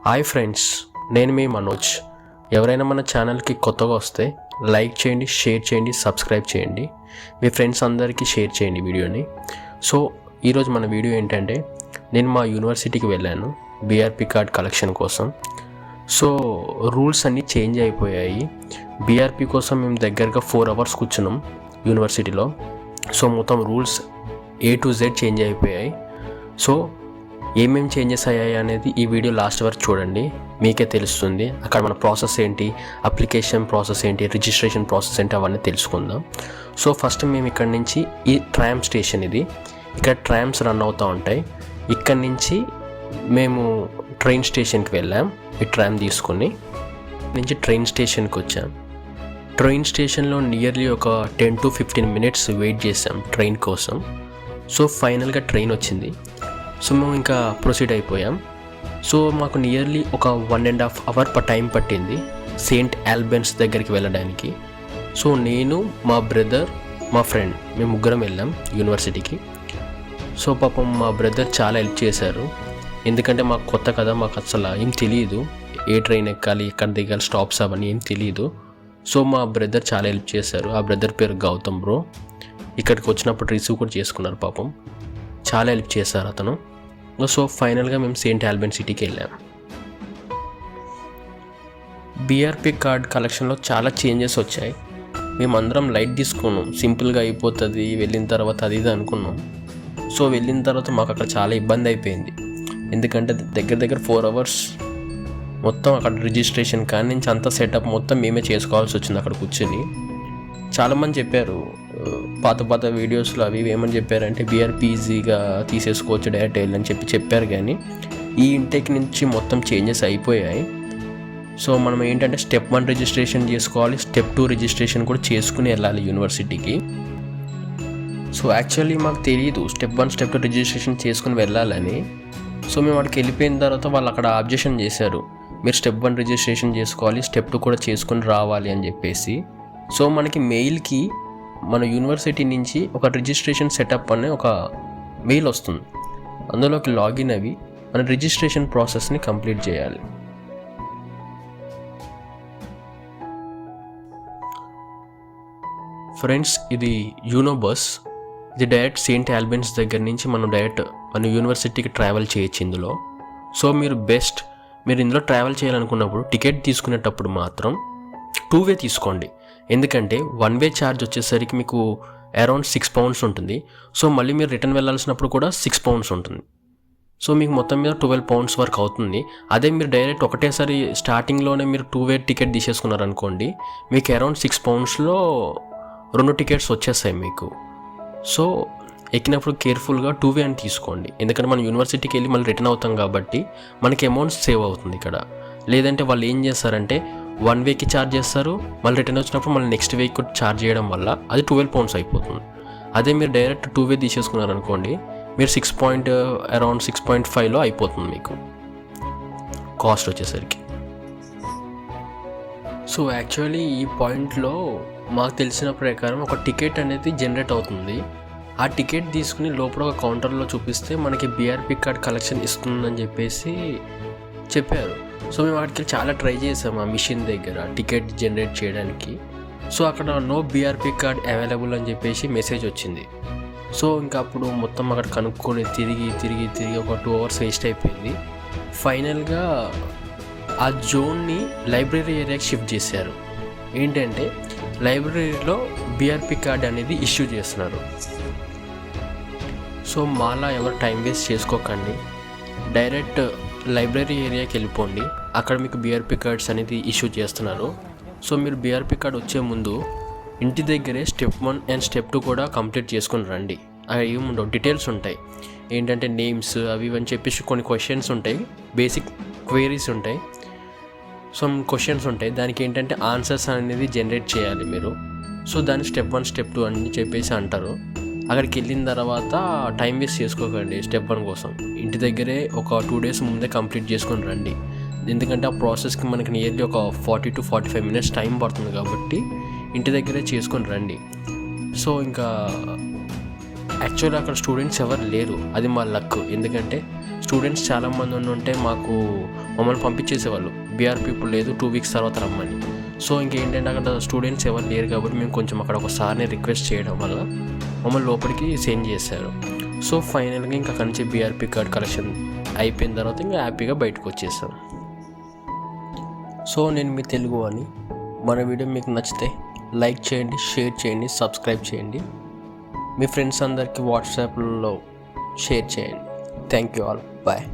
Hi friends, నేను మీ మనోజ్. ఎవరైనా మన ఛానల్కి కొత్తగా వస్తే లైక్ చేయండి, షేర్ చేయండి, సబ్స్క్రైబ్ చేయండి. మీ ఫ్రెండ్స్ అందరికీ షేర్ చేయండి వీడియోని. సో ఈరోజు మన వీడియో ఏంటంటే, నేను మా యూనివర్సిటీకి వెళ్ళాను బీఆర్పీ కార్డ్ కలెక్షన్ కోసం. సో రూల్స్ అన్నీ చేంజ్ అయిపోయాయి. బీఆర్పీ కోసం మేము దగ్గరగా 4 hours కూర్చున్నాం యూనివర్సిటీలో. సో మొత్తం rules A to Z change అయిపోయాయి. సో ఏమేమి చేంజెస్ అయ్యాయి అనేది ఈ వీడియో లాస్ట్ వరకు చూడండి, మీకే తెలుస్తుంది. అక్కడ మన ప్రాసెస్ ఏంటి, అప్లికేషన్ ప్రాసెస్ ఏంటి, రిజిస్ట్రేషన్ ప్రాసెస్ ఏంటి, అవన్నీ తెలుసుకుందాం. సో ఫస్ట్ మేము ఇక్కడ నుంచి ఈ ట్రామ్ స్టేషన్, ఇది ఇక్కడ ట్రామ్స్ రన్ అవుతూ ఉంటాయి. ఇక్కడ నుంచి మేము ట్రైన్ స్టేషన్కి వెళ్ళాం. ఈ ట్రామ్ తీసుకుని నుంచి ట్రైన్ స్టేషన్కి వచ్చాం. ట్రైన్ స్టేషన్లో నియర్లీ ఒక 10 to 15 minutes వెయిట్ చేసాం ట్రైన్ కోసం. సో ఫైనల్గా ట్రైన్ వచ్చింది. సో మేము ఇంకా ప్రొసీడ్ అయిపోయాం. సో మాకు నియర్లీ ఒక 1.5 hours టైం పట్టింది సెయింట్ ఆల్బన్స్ దగ్గరికి వెళ్ళడానికి. సో నేను, మా బ్రదర్, మా ఫ్రెండ్, మేము ముగ్గురం వెళ్ళాం యూనివర్సిటీకి. సో పాపం మా బ్రదర్ చాలా హెల్ప్ చేశారు. ఎందుకంటే మాకు కొత్త కదా, మాకు అసలు ఏం తెలియదు, ఏ ట్రైన్ ఎక్కాలి, ఎక్కడ దిగాలి, స్టాప్స్ అవన్నీ ఏం తెలియదు. సో మా బ్రదర్ చాలా హెల్ప్ చేశారు. ఆ బ్రదర్ పేరు గౌతమ్ బ్రో. ఇక్కడికి వచ్చినప్పుడు రిసీవ్ కూడా చేసుకున్నారు. పాపం చాలా హెల్ప్ చేశారు అతను. సో ఫైనల్గా మేము సెయింట్ ఆల్బన్స్ సిటీకి వెళ్ళాం. బీఆర్పీ కార్డ్ కలెక్షన్లో చాలా చేంజెస్ వచ్చాయి. మేమందరం లైట్ తీసుకున్నాం, సింపుల్గా అయిపోతుంది వెళ్ళిన తర్వాత అది ఇది అనుకున్నాం. సో వెళ్ళిన తర్వాత మాకు అక్కడ చాలా ఇబ్బంది అయిపోయింది. ఎందుకంటే దగ్గర 4 hours మొత్తం అక్కడ రిజిస్ట్రేషన్ కానీ నుంచి అంతా సెటప్ మొత్తం మేమే చేసుకోవాల్సి వచ్చింది అక్కడ కూర్చొని. చాలామంది చెప్పారు పాత వీడియోస్లో అవి ఏమని చెప్పారంటే బీఆర్పీ ఈజీగా తీసేసుకోవచ్చు డైరెక్ట్ వెళ్ళని చెప్పారు. కానీ ఈ ఇంటేక్ నుంచి మొత్తం చేంజెస్ అయిపోయాయి. సో మనం ఏంటంటే స్టెప్ 1 రిజిస్ట్రేషన్ చేసుకోవాలి, స్టెప్ 2 రిజిస్ట్రేషన్ కూడా చేసుకుని వెళ్ళాలి యూనివర్సిటీకి. సో యాక్చువల్లీ మాకు తెలియదు స్టెప్ 1 స్టెప్ 2 రిజిస్ట్రేషన్ చేసుకుని వెళ్ళాలని. సో మేము అక్కడికి వెళ్ళిపోయిన తర్వాత వాళ్ళు అక్కడ అబ్జెక్షన్ చేశారు, మీరు స్టెప్ 1 రిజిస్ట్రేషన్ చేసుకోవాలి, స్టెప్ 2 కూడా చేసుకుని రావాలి అని చెప్పేసి. సో మనకి మెయిల్కి మన యూనివర్సిటీ నుంచి ఒక రిజిస్ట్రేషన్ సెటప్ అనే ఒక మెయిల్ వస్తుంది. అందులోకి లాగిన్ అవి మన రిజిస్ట్రేషన్ ప్రాసెస్ని కంప్లీట్ చేయాలి. ఫ్రెండ్స్, ఇది యూనో బస్. ఇది డైరెక్ట్ సెయింట్ ఆల్బన్స్ దగ్గర నుంచి మనం డైరెక్ట్ మన యూనివర్సిటీకి ట్రావెల్ చేయొచ్చు ఇందులో. సో మీరు ఇందులో ట్రావెల్ చేయాలనుకున్నప్పుడు టికెట్ తీసుకునేటప్పుడు మాత్రం 2-way తీసుకోండి. ఎందుకంటే 1-way ఛార్జ్ వచ్చేసరికి మీకు అరౌండ్ 6 pounds ఉంటుంది. సో మళ్ళీ మీరు రిటర్న్ వెళ్ళాల్సినప్పుడు కూడా 6 pounds ఉంటుంది. సో మీకు మొత్తం మీద 12 pounds వరకు అవుతుంది. అదే మీరు డైరెక్ట్ ఒకటేసారి స్టార్టింగ్లోనే మీరు 2-way టికెట్ తీసేసుకున్నారనుకోండి, మీకు అరౌండ్ 6 poundsలో 2 tickets వచ్చేస్తాయి మీకు. సో ఎక్కినప్పుడు కేర్ఫుల్గా 2-way అని తీసుకోండి. ఎందుకంటే మనం యూనివర్సిటీకి వెళ్ళి మళ్ళీ రిటర్న్ అవుతాం కాబట్టి మనకి అమౌంట్ సేవ్ అవుతుంది ఇక్కడ. లేదంటే వాళ్ళు ఏం చేస్తారంటే 1-wayకి ఛార్జ్ చేస్తారు, మళ్ళీ రిటర్న్ వచ్చినప్పుడు మళ్ళీ నెక్స్ట్ వీక్ కూడా ఛార్జ్ చేయడం వల్ల అది 12 pounds అయిపోతుంది. అదే మీరు డైరెక్ట్ 2-way తీసేసుకున్నారనుకోండి, మీరు అరౌండ్ 6.5లో అయిపోతుంది మీకు కాస్ట్ వచ్చేసరికి. సో యాక్చువల్లీ ఈ పాయింట్లో మాకు తెలిసిన ప్రకారం ఒక టికెట్ అనేది జనరేట్ అవుతుంది. ఆ టికెట్ తీసుకుని లోపల ఒక కౌంటర్లో చూపిస్తే మనకి బీఆర్పీ కార్డ్ కలెక్షన్ ఇస్తుందని చెప్పేసి చెప్పారు. సో మేము వాటికి చాలా ట్రై చేసాము ఆ మిషన్ దగ్గర టికెట్ జనరేట్ చేయడానికి. సో అక్కడ నో బీఆర్పీ కార్డ్ అవైలబుల్ అని చెప్పేసి మెసేజ్ వచ్చింది. సో ఇంకా అప్పుడు మొత్తం అక్కడ కనుక్కొని తిరిగి ఒక 2 hours వేస్ట్ అయిపోయింది. ఫైనల్గా ఆ జోన్ని లైబ్రరీ ఏరియాకి షిఫ్ట్ చేశారు. ఏంటంటే లైబ్రరీలో బీఆర్పీ కార్డ్ అనేది ఇష్యూ చేస్తున్నారు. సో మాలా ఎవరు టైం వేస్ట్ చేసుకోకండి, డైరెక్ట్ లైబ్రరీ ఏరియాకి వెళ్ళిపోండి. అక్కడ మీకు బీఆర్పీ కార్డ్స్ అనేది ఇష్యూ చేస్తున్నారు. సో మీరు బీఆర్పీ కార్డ్ వచ్చే ముందు ఇంటి దగ్గరే స్టెప్ 1 అండ్ స్టెప్ 2 కూడా కంప్లీట్ చేసుకుని రండి. అవి ఏముండవు, డీటెయిల్స్ ఉంటాయి. ఏంటంటే నేమ్స్ అవి అని చెప్పేసి కొన్ని క్వశ్చన్స్ ఉంటాయి, బేసిక్ క్వైరీస్ ఉంటాయి, సమ్ క్వశ్చన్స్ ఉంటాయి. దానికి ఏంటంటే ఆన్సర్స్ అనేది జనరేట్ చేయాలి మీరు. సో దాన్ని స్టెప్ 1 స్టెప్ 2 అని చెప్పేసి అంటారు. అక్కడికి వెళ్ళిన తర్వాత టైం వేస్ట్ చేసుకోకండి స్టెప్ 1 కోసం. ఇంటి దగ్గరే ఒక 2 days ముందే కంప్లీట్ చేసుకొని రండి. ఎందుకంటే ఆ ప్రాసెస్కి మనకి నియర్లీ ఒక 40 to 45 minutes టైం పడుతుంది కాబట్టి ఇంటి దగ్గరే చేసుకొని రండి. సో ఇంకా యాక్చువల్లీ అక్కడ స్టూడెంట్స్ ఎవరు లేరు, అది మా లక్. ఎందుకంటే స్టూడెంట్స్ చాలామంది ఉంటే మమ్మల్ని పంపించేసేవాళ్ళు, బీఆర్పీ ఇప్పుడు లేదు 2 వీక్స్ తర్వాత రమ్మని. సో ఇంకేంటంటే అక్కడ స్టూడెంట్స్ ఎవరు లేరు కాబట్టి మేము కొంచెం అక్కడ ఒక సార్ని రిక్వెస్ట్ చేయడం వల్ల మమ్మల్ని లోపలికి సెండ్ చేశారు. సో ఫైనల్గా ఇంకా అక్కడి నుంచి బీఆర్పీ కార్డ్ కలెక్షన్ అయిపోయిన తర్వాత ఇంకా హ్యాపీగా బయటకు వచ్చేసాం. సో నేను మీ తెలుగు అని, మన వీడియో మీకు నచ్చితే లైక్ చేయండి, షేర్ చేయండి, సబ్స్క్రైబ్ చేయండి, మీ ఫ్రెండ్స్ అందరికీ వాట్సాప్లో షేర్ చేయండి. Thank you all, bye.